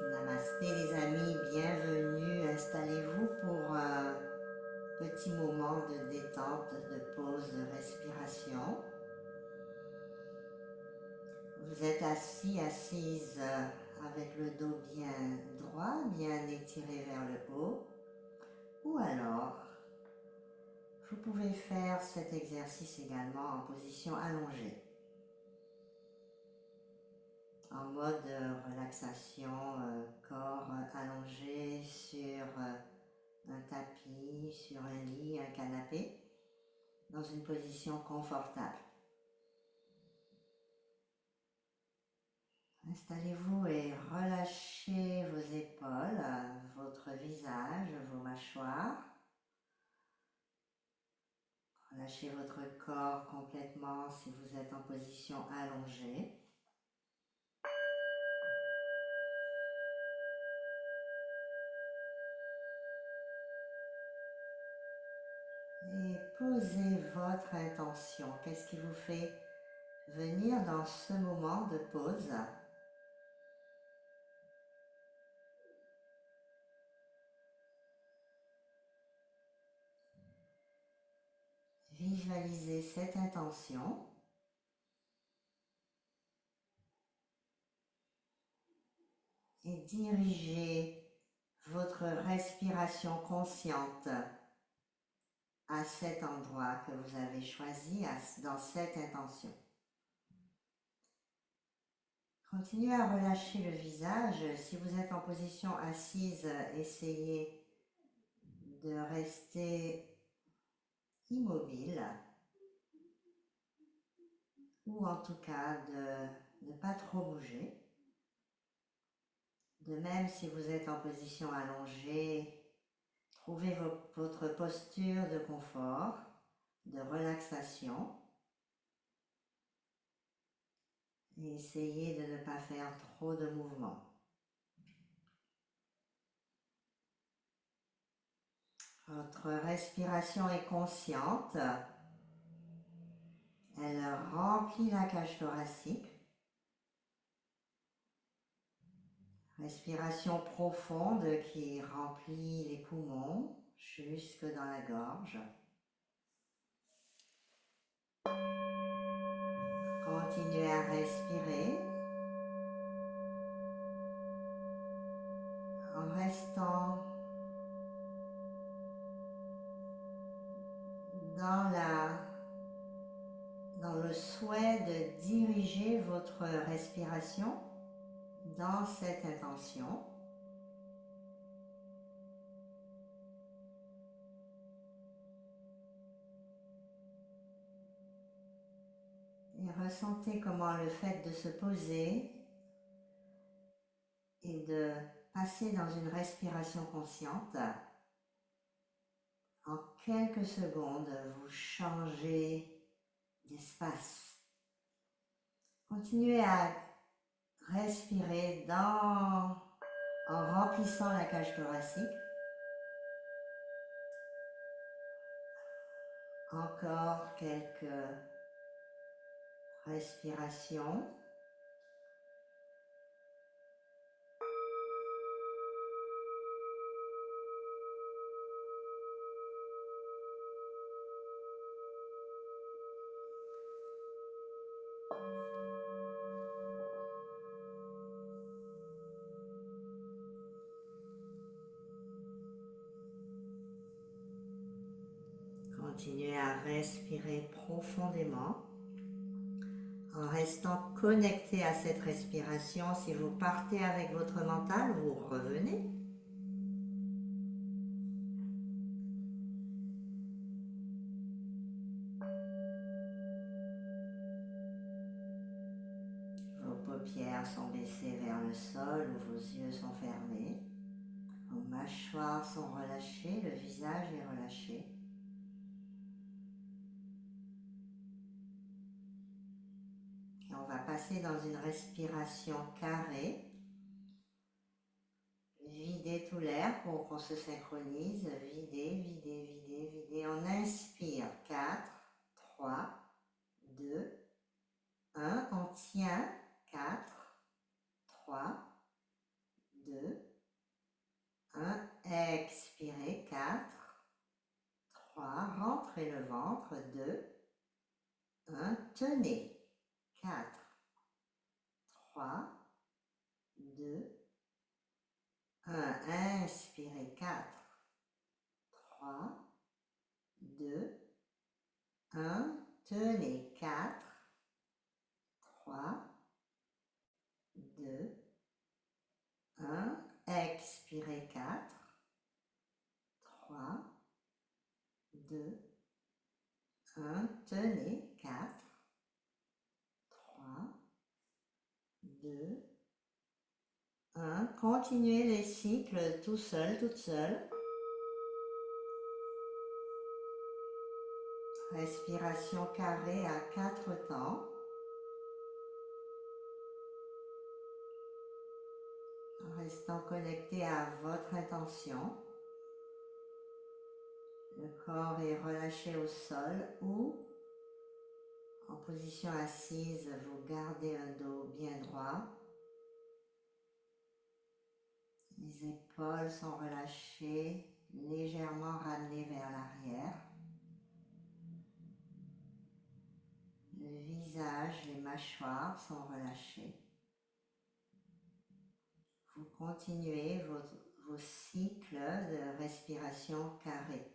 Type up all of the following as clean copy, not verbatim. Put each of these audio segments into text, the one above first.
Namasté les amis, bienvenue, installez-vous pour un petit moment de détente, de pause, de respiration. Vous êtes assis, assise avec le dos bien droit, bien étiré vers le haut. Ou alors, vous pouvez faire cet exercice également en position allongée. En mode relaxation, corps allongé sur un tapis, sur un lit, un canapé, dans une position confortable. Installez-vous et relâchez vos épaules, votre visage, vos mâchoires. Relâchez votre corps complètement si vous êtes en position allongée. Et posez votre intention. Qu'est-ce qui vous fait venir dans ce moment de pause? Visualisez cette intention. Et dirigez votre respiration consciente à cet endroit que vous avez choisi, dans cette intention. Continuez à relâcher le visage. Si vous êtes en position assise, essayez de rester immobile ou en tout cas de ne pas trop bouger. De même, si vous êtes en position allongée, trouvez votre posture de confort, de relaxation. Et essayez de ne pas faire trop de mouvements. Votre respiration est consciente. Elle remplit la cage thoracique. Respiration profonde qui remplit les poumons jusque dans la gorge. Continuez à respirer en restant dans le souhait de diriger votre respiration dans cette intention. Et ressentez comment le fait de se poser et de passer dans une respiration consciente, en quelques secondes, vous changez d'espace. Continuez à respirer en remplissant la cage thoracique. Encore quelques respirations. Continuez à respirer profondément en restant connecté à cette respiration. Si vous partez avec votre mental, vous revenez. Vos paupières sont baissées vers le sol ou vos yeux sont fermés. Vos mâchoires sont relâchées, le visage est relâché. Et on va passer dans une respiration carrée videz tout l'air pour qu'on se synchronise. Videz, videz, videz, videz. On inspire. 4, 3, 2, 1. On tient. 4, 3, 2, 1. Expirez. 4, 3. Rentrez le ventre. 2, 1. Tenez. 4, 3, 2, 1. Inspirez. 4, 3, 2, 1. Tenez. 4, 3, 2, 1. Expirez. 4, 3, 2, 1. Tenez. 4, 3, 2, 1. Continuez les cycles tout seul, toute seule. Respiration carrée à 4 temps. En restant connecté à votre intention. Le corps est relâché au sol ou en position assise, vous gardez un dos bien droit. Les épaules sont relâchées, légèrement ramenées vers l'arrière. Le visage, les mâchoires sont relâchées. Vous continuez vos cycles de respiration carrée.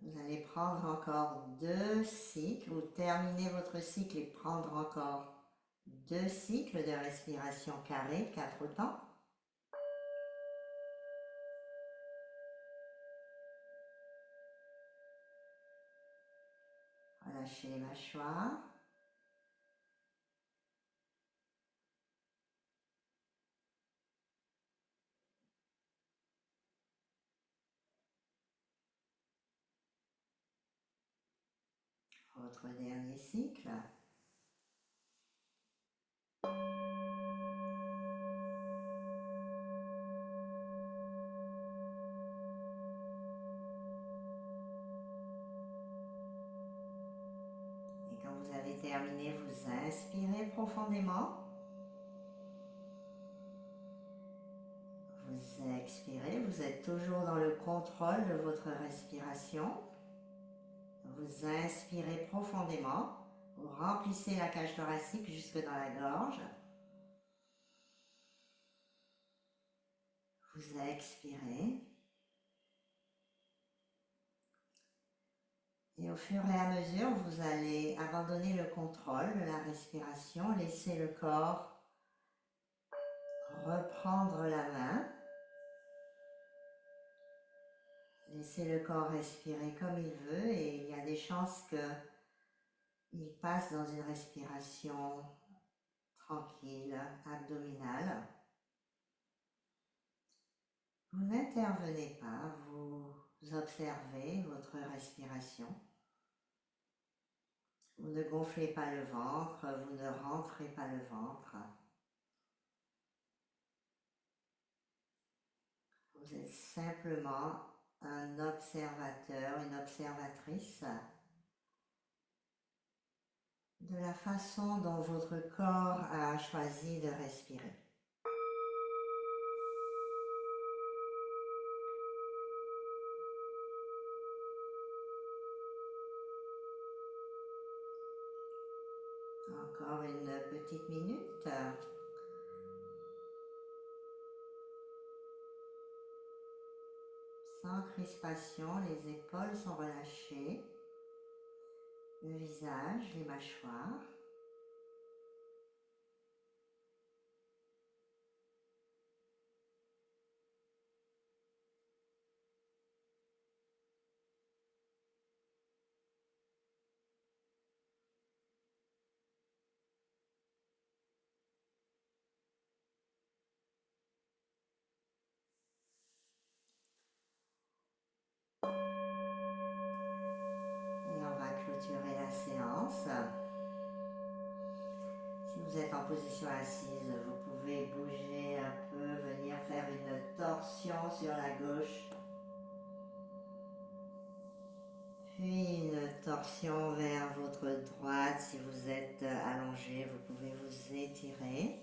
Vous allez prendre encore 2 cycles ou terminer votre cycle et prendre encore 2 cycles de respiration carrée, 4 temps. Relâchez les mâchoires. Votre dernier cycle. Et quand vous avez terminé, vous inspirez profondément. Vous expirez, vous êtes toujours dans le contrôle de votre respiration. Vous inspirez profondément, vous remplissez la cage thoracique jusque dans la gorge. Vous expirez. Et au fur et à mesure, vous allez abandonner le contrôle de la respiration, laisser le corps reprendre la main. Laissez le corps respirer comme il veut et il y a des chances qu'il passe dans une respiration tranquille, abdominale. Vous n'intervenez pas, vous observez votre respiration. Vous ne gonflez pas le ventre, vous ne rentrez pas le ventre. Vous êtes simplement un observateur, une observatrice de la façon dont votre corps a choisi de respirer. Encore une petite minute. Sans crispation, les épaules sont relâchées. Le visage, les mâchoires. position assise, vous pouvez bouger un peu, venir faire une torsion sur la gauche. Puis une torsion vers votre droite. Si vous êtes allongé, vous pouvez vous étirer.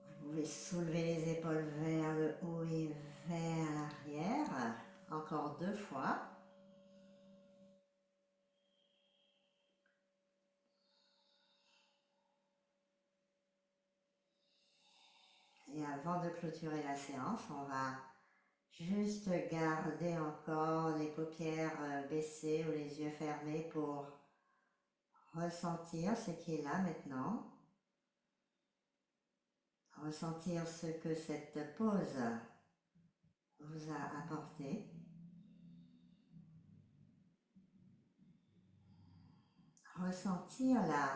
Vous pouvez soulever les épaules vers le haut et vers l'arrière. Encore 2 fois. Et avant de clôturer la séance, on va juste garder encore les paupières baissées ou les yeux fermés pour ressentir ce qui est là maintenant. Ressentir ce que cette pause vous a apporté. Ressentir la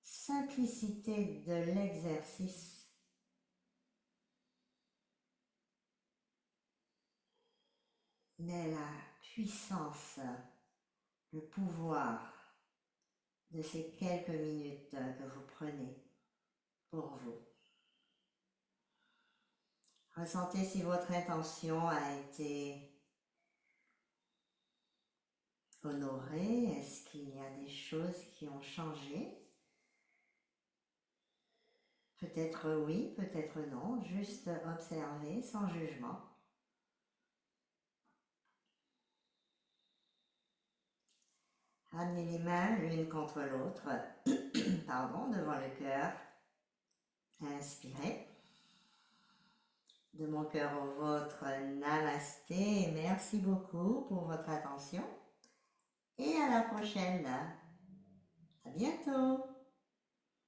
simplicité de l'exercice, mais la puissance, le pouvoir de ces quelques minutes que vous prenez pour vous. Ressentez si votre intention a été honorée. Est-ce qu'il y a des choses qui ont changé? Peut-être oui, peut-être non. Juste observer sans jugement. Amenez les mains l'une contre l'autre, pardon, devant le cœur. Inspirez. De mon cœur au vôtre, namasté. Merci beaucoup pour votre attention. Et à la prochaine. À bientôt.